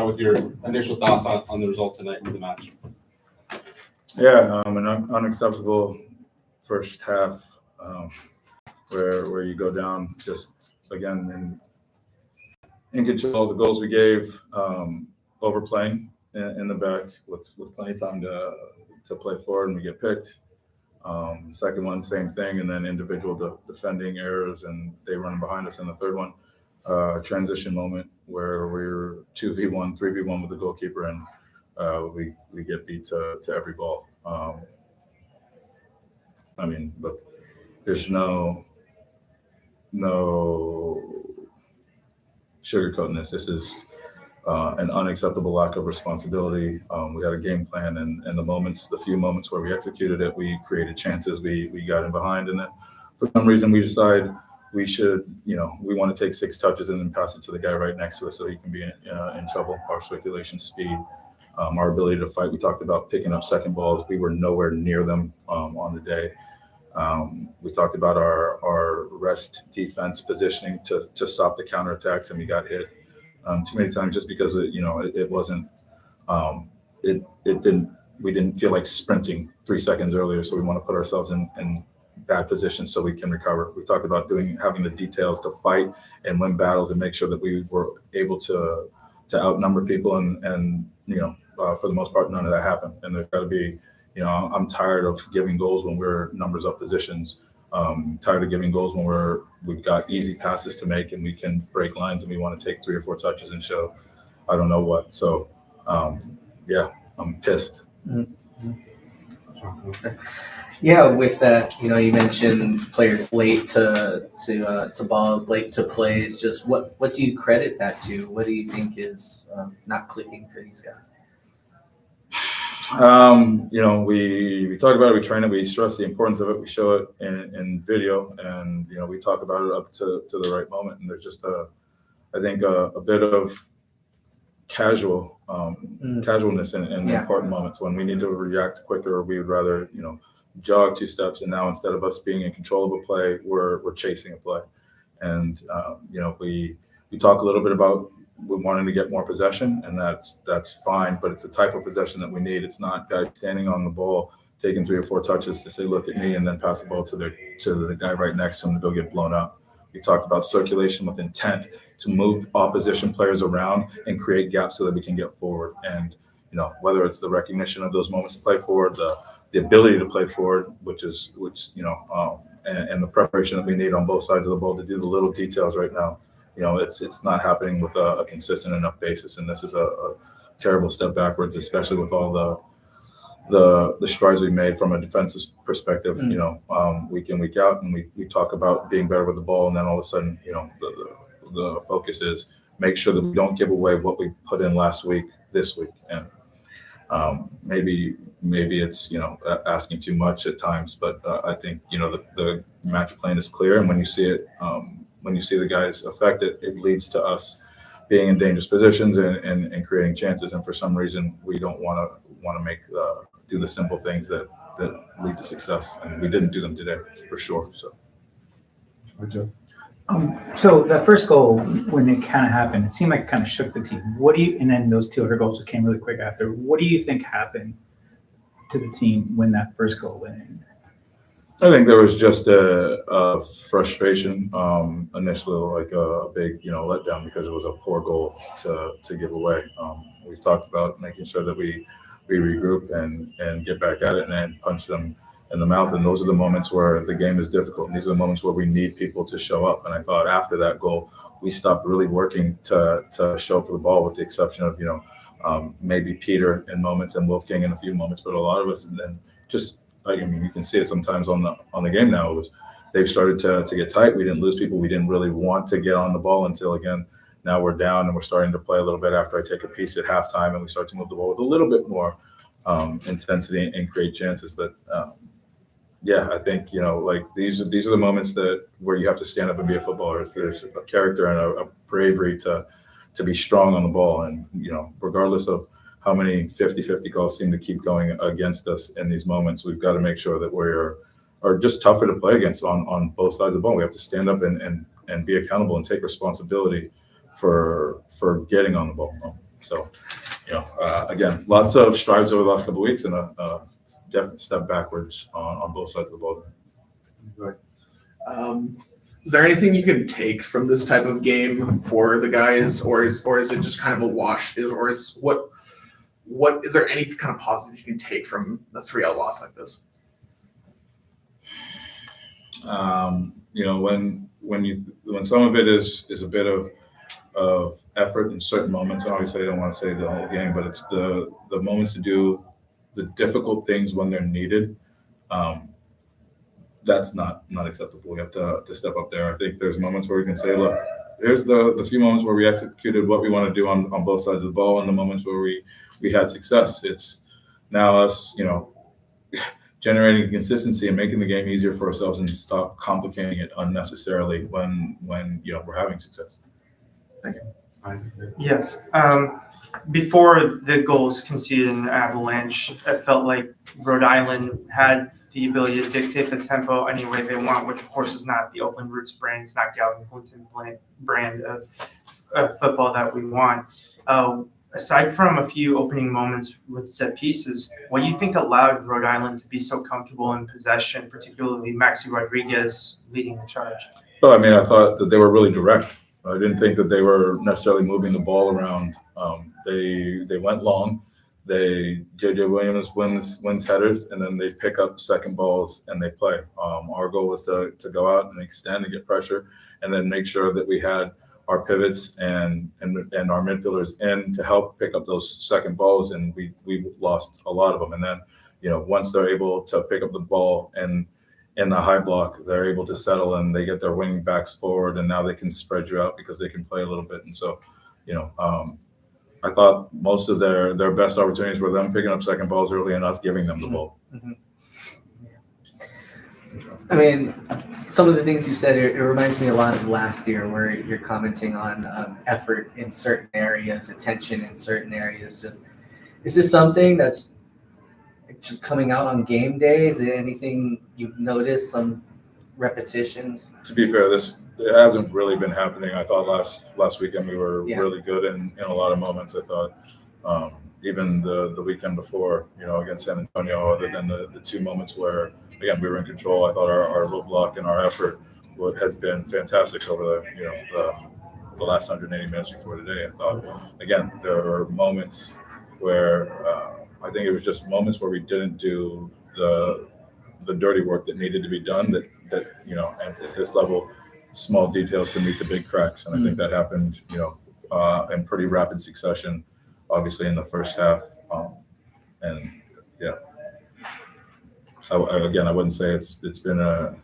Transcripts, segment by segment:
with your initial thoughts on the result tonight with the match. Yeah, an unacceptable first half where you go down just again in control of the goals we gave, overplaying in the back with plenty of time to play forward, and we get picked. Second one, same thing, and then individual defending errors, and they running behind us in the third one. Transition moment where we're 2v1, 3v1 with the goalkeeper, and we get beat to every ball. I mean, look, there's no sugarcoating this. This is an unacceptable lack of responsibility. We had a game plan, and the few moments where we executed it, we created chances. We got in behind, and then for some reason we decide we should, we want to take 6 touches and then pass it to the guy right next to us so he can be in trouble. Our circulation speed, our ability to fight. We talked about picking up second balls. We were nowhere near them on the day. We talked about our rest defense positioning to stop the counterattacks, and we got hit too many times just because it wasn't. We didn't feel like sprinting 3 seconds earlier, so we want to put ourselves in bad positions so we can recover. We talked about having the details to fight and win battles and make sure that we were able to outnumber people, and for the most part, none of that happened. And there's got to be, I'm tired of giving goals when we're numbers up positions. Tired of giving goals when we've got easy passes to make and we can break lines and we want to take 3 or 4 touches and show I don't know what. So yeah, I'm pissed. Mm-hmm. Yeah, with that, you mentioned players late to balls, late to plays. Just what do you credit that to? What do you think is not clicking for these guys? We talk about it, we train it, we stress the importance of it, we show it in video, and we talk about it up to the right moment. And there's just I think a bit of casualness in important moments when we need to react quicker. We would rather jog 2 steps, and now instead of us being in control of a play, we're chasing a play. And we talk a little bit about we wanting to get more possession, and that's fine, but it's the type of possession that we need. It's not guys standing on the ball taking 3 or 4 touches to say look at me and then pass the ball to the guy right next to him to go get blown up. We talked about circulation with intent to move opposition players around and create gaps so that we can get forward. And whether it's the recognition of those moments to play forward, the ability to play forward, which and the preparation that we need on both sides of the ball to do the little details right now. It's not happening with a consistent enough basis, and this is a terrible step backwards, especially with all the strides we made from a defensive perspective. Week in, week out, and we talk about being better with the ball, and then all of a sudden, the focus is make sure that we don't give away what we put in last week this week, and maybe it's asking too much at times, but I think the match plan is clear, and when you see it. When you see the guys affected, it leads to us being in dangerous positions and creating chances. And for some reason, we don't want to do the simple things that lead to success. And we didn't do them today, for sure. So, so that first goal, when it kind of happened, it seemed like it kind of shook the team. And then those 2 other goals just came really quick after. What do you think happened to the team when that first goal went in? I think there was just a frustration initially, like a big, letdown because it was a poor goal to give away. We talked about making sure that we regroup and get back at it and then punch them in the mouth. And those are the moments where the game is difficult. And these are the moments where we need people to show up. And I thought after that goal, we stopped really working to show up for the ball, with the exception of maybe Peter in moments and Wolfgang in a few moments, but a lot of us, and then just. You can see it sometimes on the game now. They've started to get tight. We didn't lose people. We didn't really want to get on the ball until, again, now we're down and we're starting to play a little bit after I take a piece at halftime and we start to move the ball with a little bit more intensity and create chances. But I think these are the moments where you have to stand up and be a footballer. There's a character and a bravery to be strong on the ball, and regardless of how many 50-50 calls seem to keep going against us in these moments, we've got to make sure that are just tougher to play against on both sides of the ball. We have to stand up and be accountable and take responsibility for getting on the ball. So, again, lots of strides over the last couple of weeks and a definite step backwards on both sides of the ball. Is there anything you can take from this type of game for the guys, or is it just kind of a wash? What is there any kind of positive you can take from a 3-0 loss like this? When some of it is a bit of effort in certain moments, and obviously I don't want to say the whole game, but it's the moments to do the difficult things when they're needed. That's not acceptable. We have to step up there. I think there's moments where we can say, look, there's the few moments where we executed what we want to do on both sides of the ball, and the moments where we had success. It's now us, generating consistency and making the game easier for ourselves and stop complicating it unnecessarily when we're having success. Thank you. Yes. Before the goals conceded in Avalanche, it felt like Rhode Island had the ability to dictate the tempo any way they want, which of course is not the Oakland Roots brand, it's not Galvin Clinton brand of football that we want. Aside from a few opening moments with set pieces, what do you think allowed Rhode Island to be so comfortable in possession, particularly Maxi Rodriguez leading the charge? Well, I thought that they were really direct. I didn't think that they were necessarily moving the ball around. They went long. JJ Williams wins headers, and then they pick up second balls and they play. Our goal was to go out and extend and get pressure, and then make sure that we had our pivots and our midfielders in to help pick up those second balls, and we lost a lot of them. And then, once they're able to pick up the ball and in the high block, they're able to settle and they get their wing backs forward, and now they can spread you out because they can play a little bit. And so, I thought most of their best opportunities were them picking up second balls early and us giving them the ball. Mm-hmm. Some of the things you said, it reminds me a lot of last year where you're commenting on effort in certain areas, attention in certain areas. Is this something that's just coming out on game day? Is it anything you've noticed, some repetitions? To be fair, it hasn't really been happening. I thought last weekend we were really good in a lot of moments. I thought even the weekend before, against San Antonio, other than the two moments where, again, we were in control, I thought our low block and our effort has been fantastic over the last 180 minutes before today. I thought, again, there were moments where I think it was just moments where we didn't do the dirty work that needed to be done that at this level, small details can lead to big cracks. And I think that happened, in pretty rapid succession, obviously in the first half. I wouldn't say it's been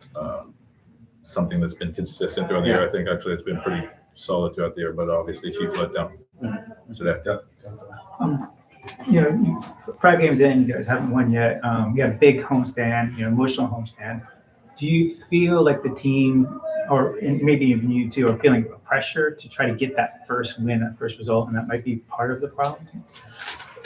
something that's been consistent throughout the year. I think actually it's been pretty solid throughout the year, but obviously Chiefs let down today. Yeah. 5 games in, you guys haven't won yet. You got a big homestand, emotional homestand. Do you feel like the team, or maybe even you too, are feeling pressure to try to get that first win, that first result, and that might be part of the problem?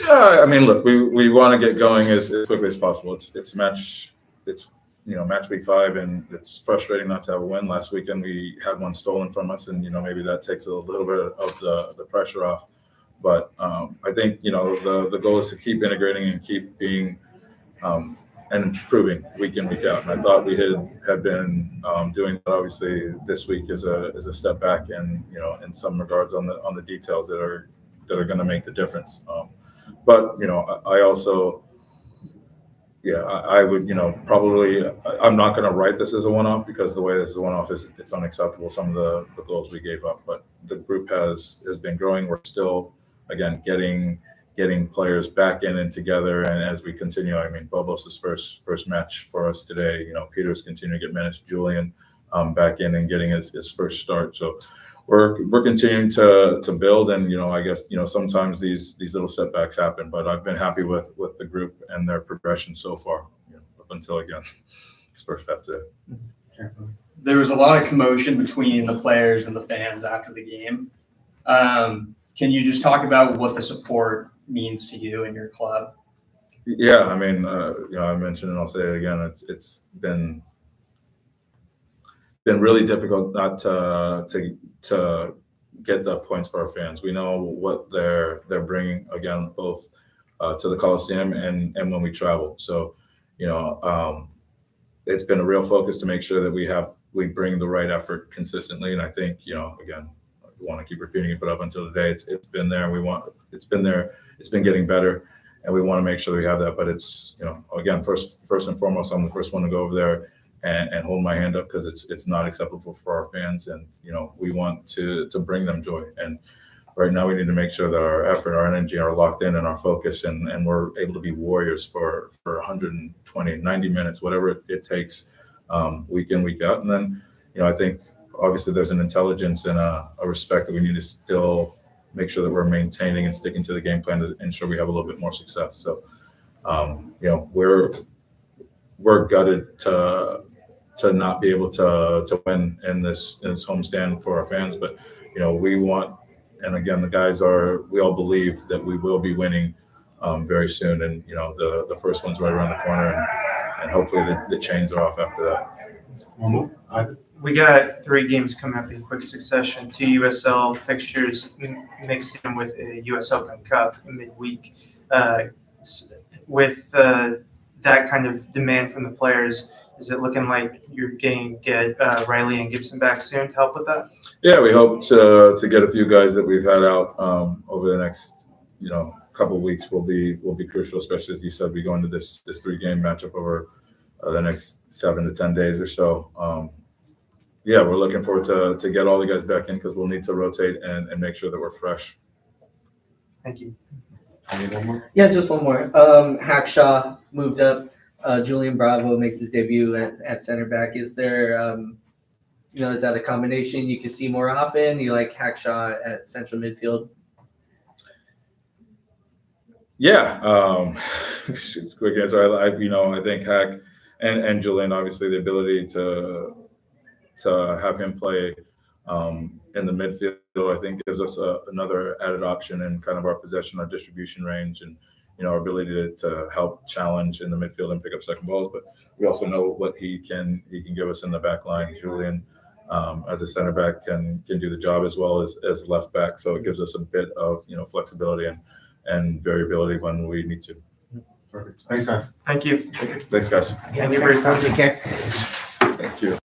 Yeah, look, we want to get going as quickly as possible. It's match week 5, and it's frustrating not to have a win. Last weekend we had one stolen from us, and maybe that takes a little bit of the pressure off. But I think the goal is to keep integrating and keep being and improving week in, week out. And I thought we had been doing that. Obviously, this week is a step back, and in some regards on the details that are going to make the difference. But I also, I would probably, I'm not going to write this as a one-off, because the way this is a one-off it's unacceptable. Some of the goals we gave up, but the group has been growing. We're still, again, getting players back in and together, and as we continue, Bobos' first match for us today. Peter's continuing to get minutes. Julian back in and getting his first start. So we're continuing to build, and I guess sometimes these little setbacks happen, but I've been happy with the group and their progression so far, up until, again, this first half today. There was a lot of commotion between the players and the fans after the game. Can you just talk about what the support means to you and your club? Yeah, I mentioned, and I'll say it again, it's been really difficult not to get the points for our fans. We know what they're bringing, again, both to the Coliseum and when we travel. So, it's been a real focus to make sure that we bring the right effort consistently. And I think, again, I want to keep repeating it, but up until today, it's been there. It's been there. It's been getting better, and we want to make sure that we have that. But it's, again, first and foremost, I'm the first one to go over there and hold my hand up, because it's not acceptable for our fans, and we want to bring them joy. And right now we need to make sure that our effort, our energy are locked in, and our focus, and we're able to be warriors for 120, 90 minutes, whatever it takes, week in, week out. And then, I think obviously there's an intelligence and a respect that we need to still make sure that we're maintaining and sticking to the game plan to ensure we have a little bit more success. So, we're gutted to not be able to win in this homestand for our fans, but we want. And again, the guys we all believe that we will be winning very soon. And, the first one's right around the corner, and hopefully the chains are off after that. We got 3 games coming up in quick succession, 2 USL fixtures mixed in with a US Open Cup midweek. With that kind of demand from the players, is it looking like you're going to get Riley and Gibson back soon to help with that? Yeah, we hope to get a few guys that we've had out over the next couple of weeks will be crucial, especially as you said, we go into this 3-game matchup over the next 7 to 10 days or so. Yeah, we're looking forward to get all the guys back in, because we'll need to rotate and make sure that we're fresh. Thank you. Yeah, just one more. Hackshaw moved up. Julian Bravo makes his debut at center back. Is there, is that a combination you can see more often? You like Hackshaw at central midfield? Yeah, quick answer. I think Hack and Julian, obviously, the ability to have him play in the midfield, I think gives us another added option in kind of our possession, our distribution range, and our ability to help challenge in the midfield and pick up second balls. But we also know what he can give us in the back line. Julian, as a center back, can do the job as well as left back. So it gives us a bit of flexibility and variability when we need to. Perfect. Thanks, guys. Thank you. Thanks, guys. Thank you for your time. Take care. Thank you.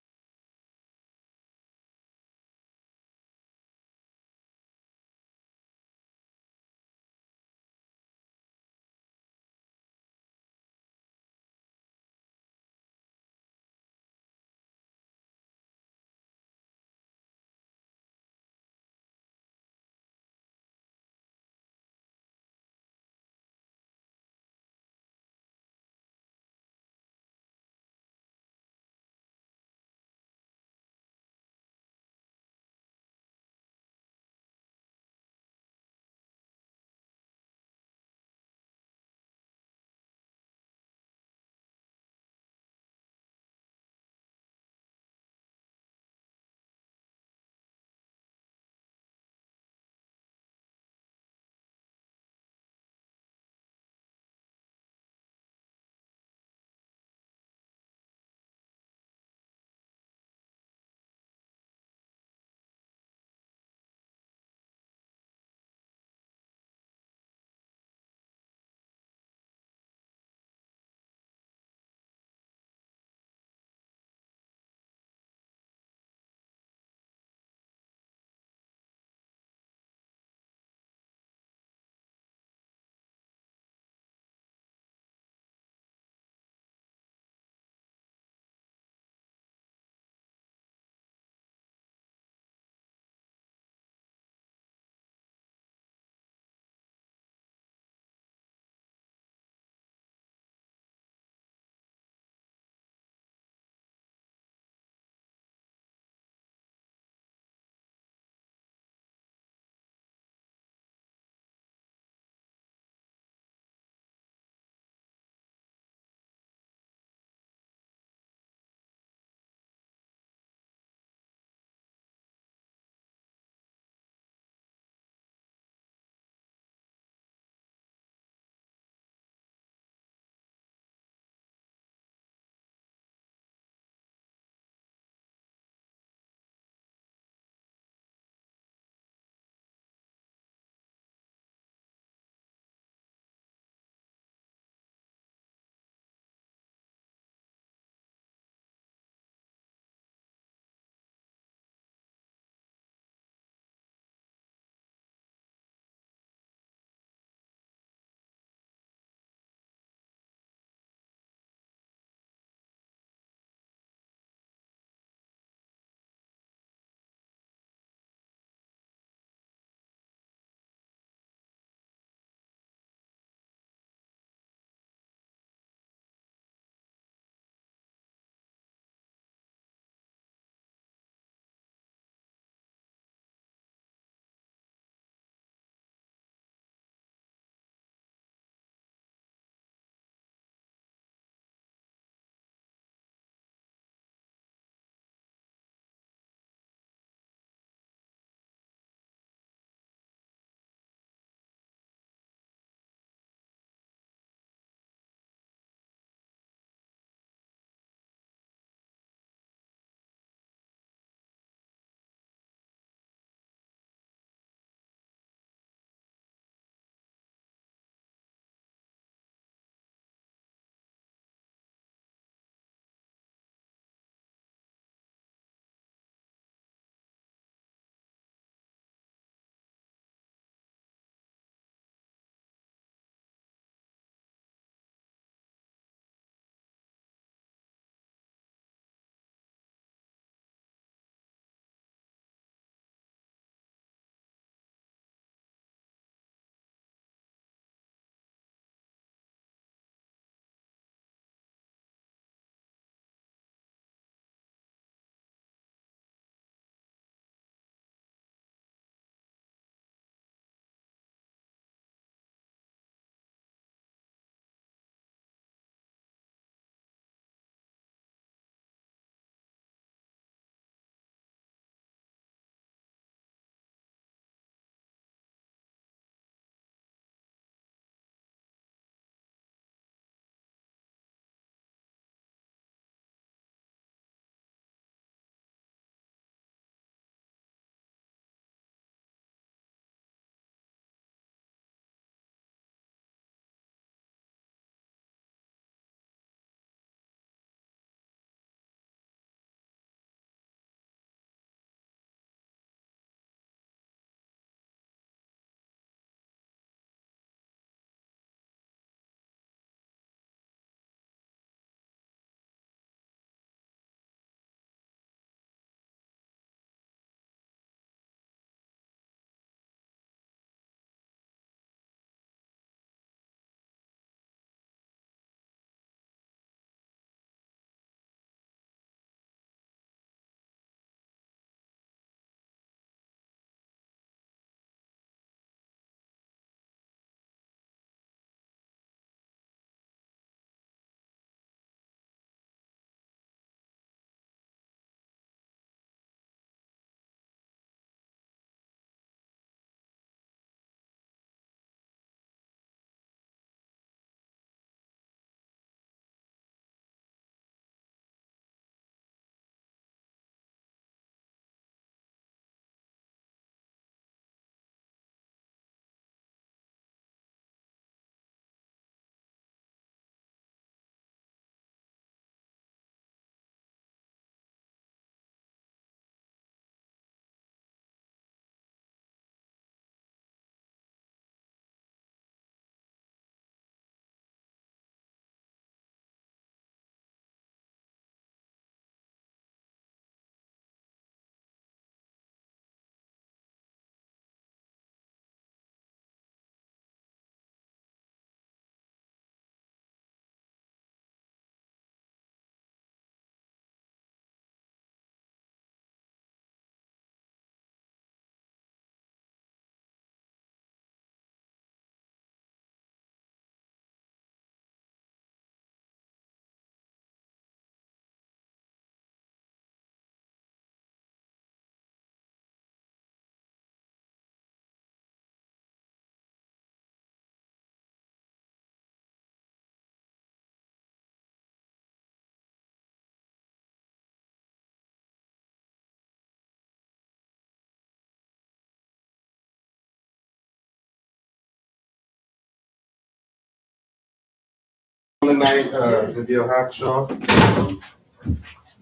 On the night, Nabil Hackshaw.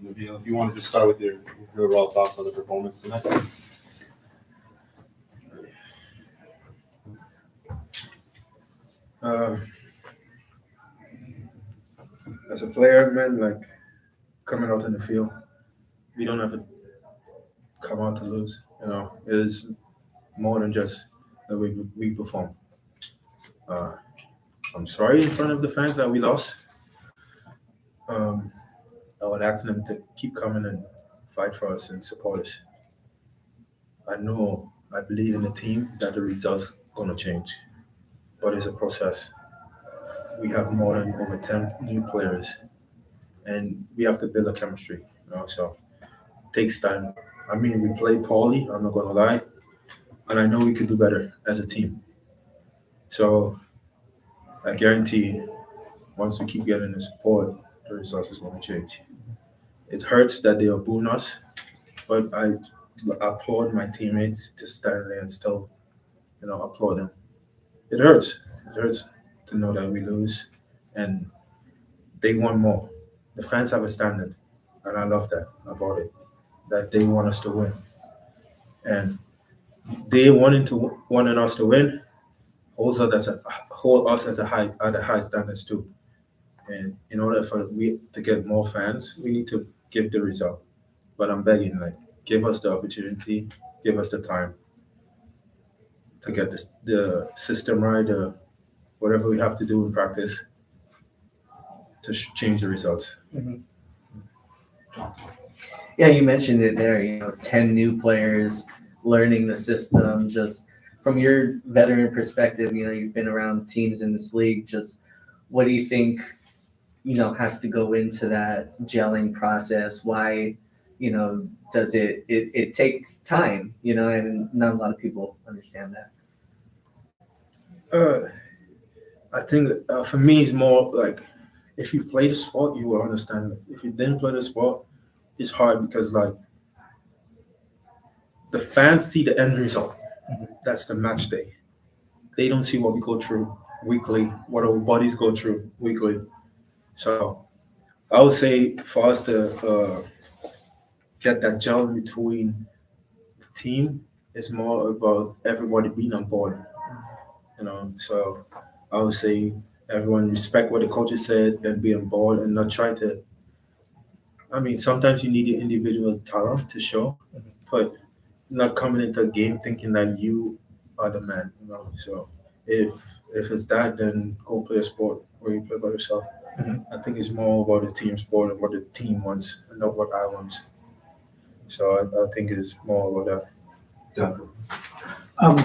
Nabil, if you want to just start with your raw thoughts on the performance tonight. As a player, man, like coming out in the field, we don't have to come out to lose. It's more than just the way we perform. I'm sorry in front of the fans that we lost. I would ask them to keep coming and fight for us and support us. I believe in the team that the results gonna change, but it's a process. We have more than over 10 new players, and we have to build a chemistry. So it takes time. I mean, we played poorly. I'm not gonna lie, and I know we could do better as a team. So I guarantee, once we keep getting the support, the results is gonna change. It hurts that they are booing us, but I applaud my teammates to stand there and still, applaud them. It hurts. It hurts to know that we lose, and they want more. The fans have a standard, and I love that about it. That they want us to win, and they wanting us to win hold us as a high standards too. And in order for we to get more fans, we need to give the result. But I'm begging, like, give us the opportunity, give us the time to get the system right, whatever we have to do in practice to change the results. Yeah, you mentioned it there, 10 new players, learning the system. Just from your veteran perspective, you've been around teams in this league. Just what do you think, has to go into that gelling process? Why, does it takes time, and not a lot of people understand that. I think for me, it's more like if you play the sport, you will understand it. If you didn't play the sport, it's hard because like the fans see the end result. That's the match day. They don't see what we go through weekly, what our bodies go through weekly. So I would say for us to get that gel in between the team is more about everybody being on board. So I would say everyone respect what the coaches said and be on board and not try to. I mean, sometimes you need your individual talent to show, but not coming into a game thinking that you are the man. So if it's that, then go play a sport where you play by yourself. I think it's more about the team sport and what the team wants and not what I want. So I think it's more about that.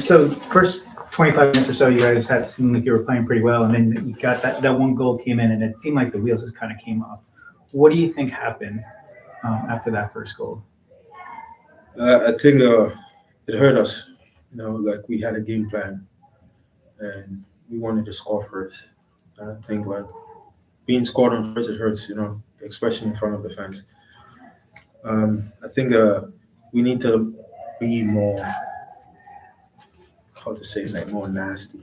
So first 25 minutes or so, you guys had seemed like you were playing pretty well, and then you got that one goal came in, and it seemed like the wheels just kind of came off. What do you think happened after that first goal? I think it hurt us. Like we had a game plan, and we wanted to score first. I think like being scored on first, it hurts. Especially in front of the fans. I think we need to be more, how to say, like more nasty.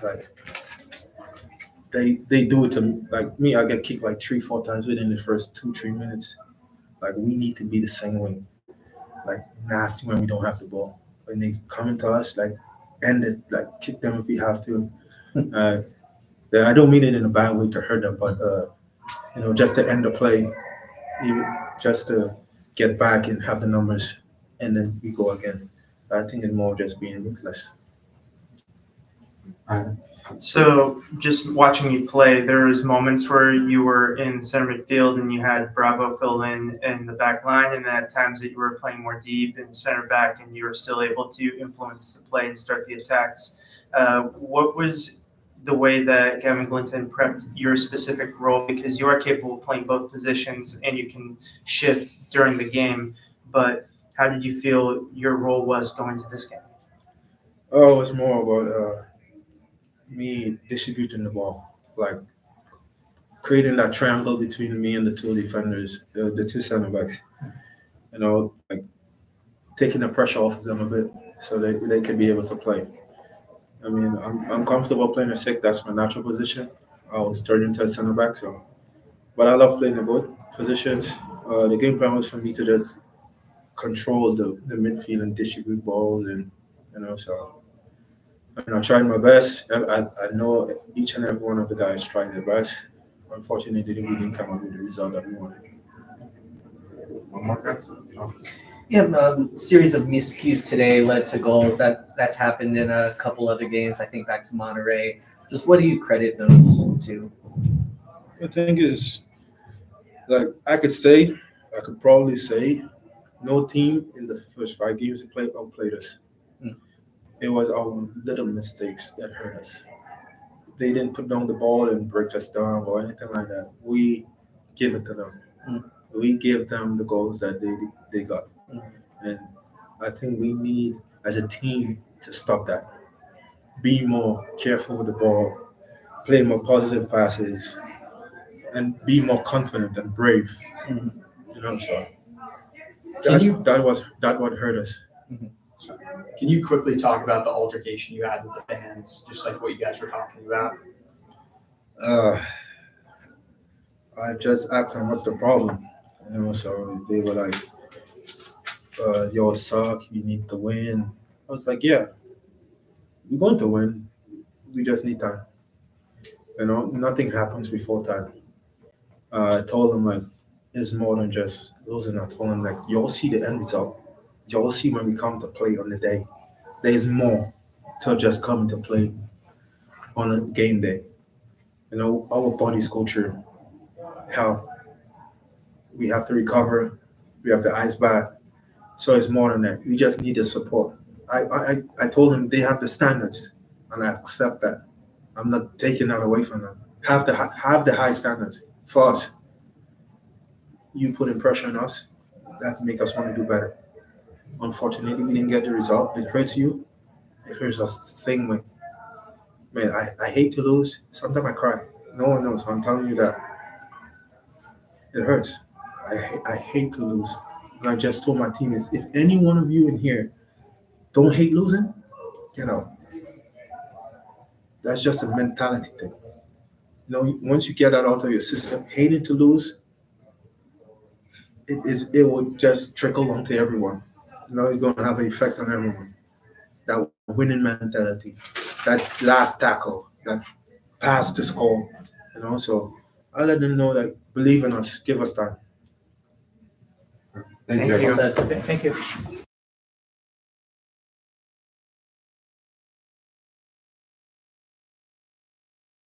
Like they do it to me. Like me, I get kicked like 3-4 times within the first 2-3 minutes. Like we need to be the same way. Like nasty when we don't have the ball. When they come into us, like end it, like kick them if we have to. I don't mean it in a bad way to hurt them, but just to end the play, just to get back and have the numbers, and then we go again. I think it's more just being ruthless. So just watching you play, there was moments where you were in center midfield and you had Bravo fill in the back line, and then at times that you were playing more deep in center back and you were still able to influence the play and start the attacks. What was the way that Gavin Glinton prepped your specific role? Because you are capable of playing both positions and you can shift during the game, but how did you feel your role was going to this game? Oh, it's more about me distributing the ball, like creating that triangle between me and the two defenders, the two center backs. Like taking the pressure off of them a bit so they can be able to play. I mean, I'm comfortable playing a six. That's my natural position. I was turned into a center back. So, but I love playing the both positions. The game plan was for me to just control the midfield and distribute balls, and so. And I tried my best. I know each and every one of the guys tried their best. Unfortunately, we didn't come up with the result that we wanted. One more, guys? Yeah, series of miscues today led to goals. That's happened in a couple other games. I think back to Monterey. Just what do you credit those to? The thing is, like I could probably say, no team in the first 5 games they played outplayed us. Mm. It was our little mistakes that hurt us. They didn't put down the ball and break us down or anything like that. We give it to them. Mm. We give them the goals that they got. Mm. And I think we need, as a team, to stop that. Be more careful with the ball, play more positive passes, and be more confident and brave. Mhm. So Can you that what hurt us. can you quickly talk about the altercation you had with the fans, just like what you guys were talking about? I just asked them what's the problem. So they were like, "Y'all suck. You need to win." I was like, "Yeah, we're going to win. We just need time. Nothing happens before time." I told them like, it's more than just losing. I told them like, y'all see the end result. Y'all see when we come to play on the day. There's more to just coming to play on a game day. Our bodies go through hell. We have to recover. We have to ice back. So it's more than that. We just need the support. I told them they have the standards, and I accept that. I'm not taking that away from them. Have the high standards for us. You putting pressure on us, that make us want to do better. Unfortunately, we didn't get the result. It hurts you. It hurts us the same way. Man, I hate to lose. Sometimes I cry. No one knows. I'm telling you that. It hurts. I hate to lose. And I just told my teammates, if any one of you in here don't hate losing, get out. That's just a mentality thing. Once you get that out of your system, hating to lose, it will just trickle onto everyone. It's going to have an effect on everyone. That winning mentality, that last tackle, that pass to score. So I let them know that believe in us, give us time. Thank you. Thank you. Well said. Thank you.